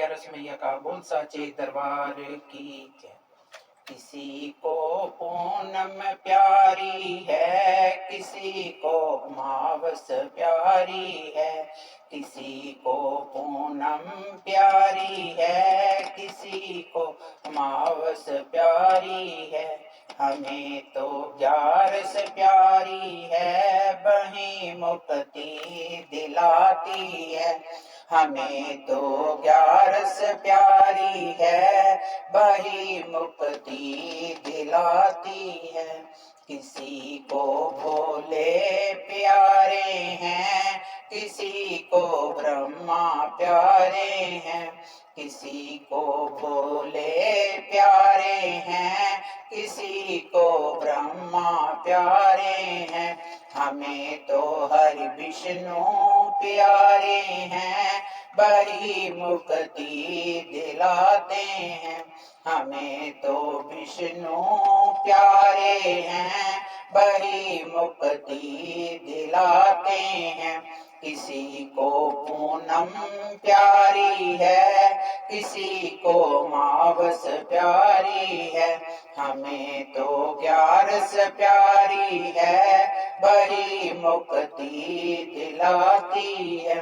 मैया रस मैया का बोल साचे दरबार की जय। किसी को पूनम प्यारी है, किसी को अमावस प्यारी है, किसी को पूनम प्यारी है, किसी को अमावस प्यारी है। हमें तो ग्यारस प्यारी है, वही मुक्ति दिलाती है। हमें तो ग्यारस प्यारी है, वही मुक्ति दिलाती है। किसी को भोले प्यारे हैं, किसी को ब्रह्मा प्यारे हैं, किसी को भोले प्यारे हैं, किसी को ब्रह्मा प्यारे हैं। हमें तो हरि विष्णु प्यारे हैं, बड़ी मुक्ति दिलाते हैं। हमें तो विष्णु प्यारे हैं, बड़ी मुक्ति दिलाते हैं। किसी को पूनम प्यारी है, किसी को अमावस प्यारी है। हमें तो ग्यारस प्यारी है, बड़ी मुक्ति दिलाती है।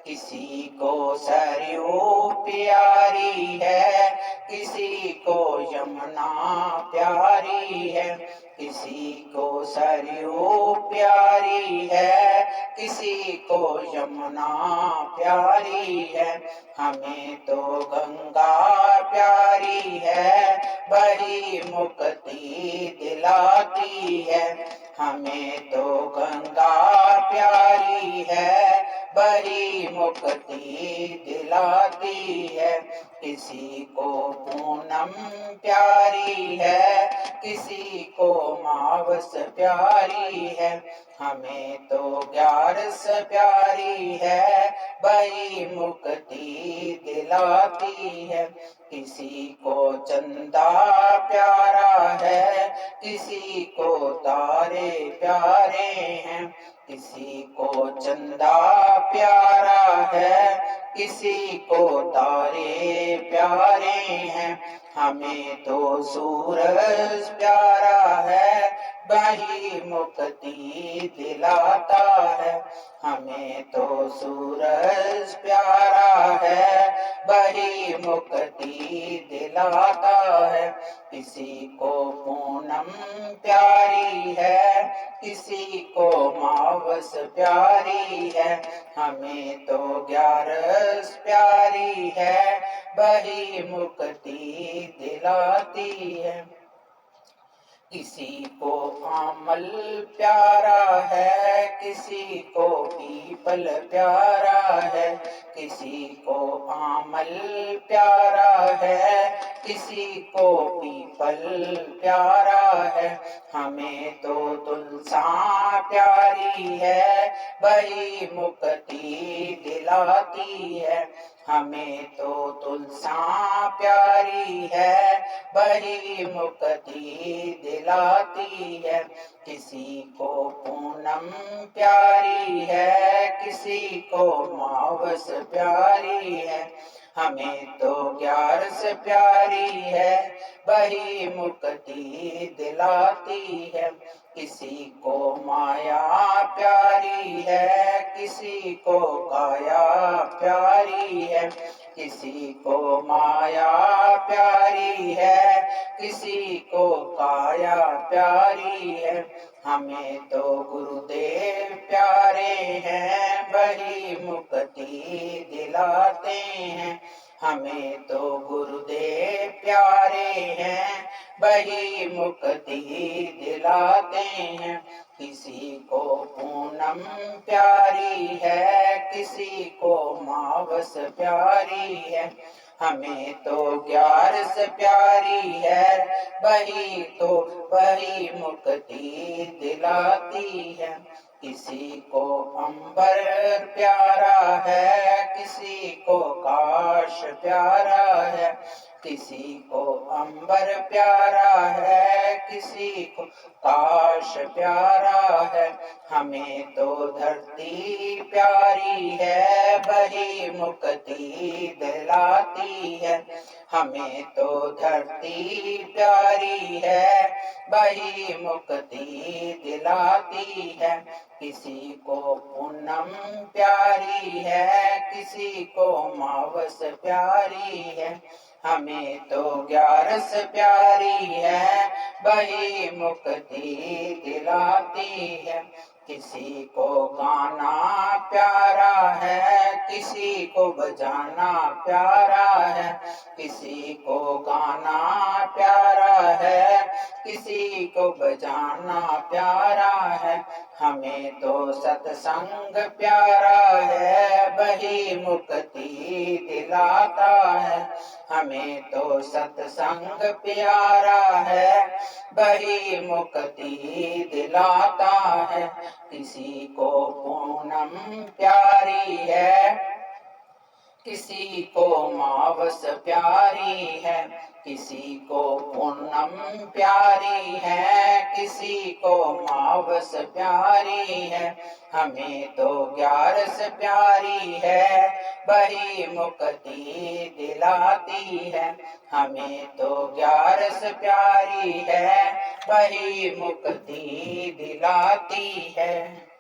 किसी को सरयू प्यारी है, किसी को यमुना प्यारी है, किसी को सरयू प्यारी है, किसी को यमुना प्यारी है। हमें तो गंगा प्यारी है, बड़ी मुक्ति दिलाती है। हमें तो गंगा प्यारी है, बड़ी मुक्ति दिलाती है। किसी को पूनम प्यारी है, किसी को अमावस प्यारी है। हमें तो ग्यारस प्यारी है, बड़ी मुक्ति दिलाती है। किसी को चंदा प्यारा है, किसी को तारे प्यारे हैं, किसी को चंदा प्यारा है, किसी को तारे प्यारे हैं। हमें तो सूरज प्यारा है, वही मुक्ति दिलाता है। हमें तो सूरज प्यारा है, वही मुक्ति दिलाता है। किसी को पूनम प्यारी है, किसी को अमावस प्यारी है। हमें तो ग्यारस प्यारी है, वही मुक्ति दिलाती है। किसी को आमल प्यारा है, किसी को पीपल प्यारा है, किसी को आमल प्यारा है, किसी को पीपल प्यारा है। हमें तो तुलसा प्यारी है, वही मुक्ति दिलाती है। हमें तो तुलसा प्यारी है, वही मुक्ति दिलाती है। किसी को पूनम प्यारी है, किसी को अमावस प्यारी है। हमें तो ग्यारस प्यारी है, वही मुक्ति दिलाती है। किसी को माया प्यारी है, किसी को काया प्यारी है, किसी को माया प्यारी है, किसी को काया प्यारी है। हमें तो गुरुदेव प्यारे हैं, वही मुक्ति दिलाते हैं। हमें तो गुरुदेव प्यारे हैं, वही मुक्ति दिलाते हैं। किसी को पूनम प्यारी है, किसी को अमावस प्यारी है। हमें तो ग्यारस प्यारी है, वही मुक्ति दिलाती है। किसी को अंबर प्यारा है, किसी को काश प्यारा है। किसी को अंबर प्यारा है, किसी को काश प्यारा है। हमें तो धरती प्यारी है, वही मुक्ति दिलाती है। हमें तो धरती प्यारी है, वही मुक्ति दिलाती है। किसी को पूनम प्यारी है, किसी को मावस प्यारी है। हमें तो ग्यारस प्यारी है, वही मुक्ति दिलाती है। किसी को गाना प्यारा है, किसी को बजाना प्यारा है। किसी को गाना प्यारा है, किसी को बजाना प्यारा है। हमें तो सत्संग प्यारा है, वही मुक्ति दिलाता है। हमें तो सत्संग प्यारा है, वही मुक्ति दिलाता है। किसी को पूनम प्यारी है, किसी को मावस प्यारी है। किसी को पूनम प्यारी है, किसी को मावस प्यारी है। हमें तो ग्यारस प्यारी है, वही मुक्ति दिलाती है। हमें तो ग्यारस प्यारी है, वही मुक्ति दिलाती है।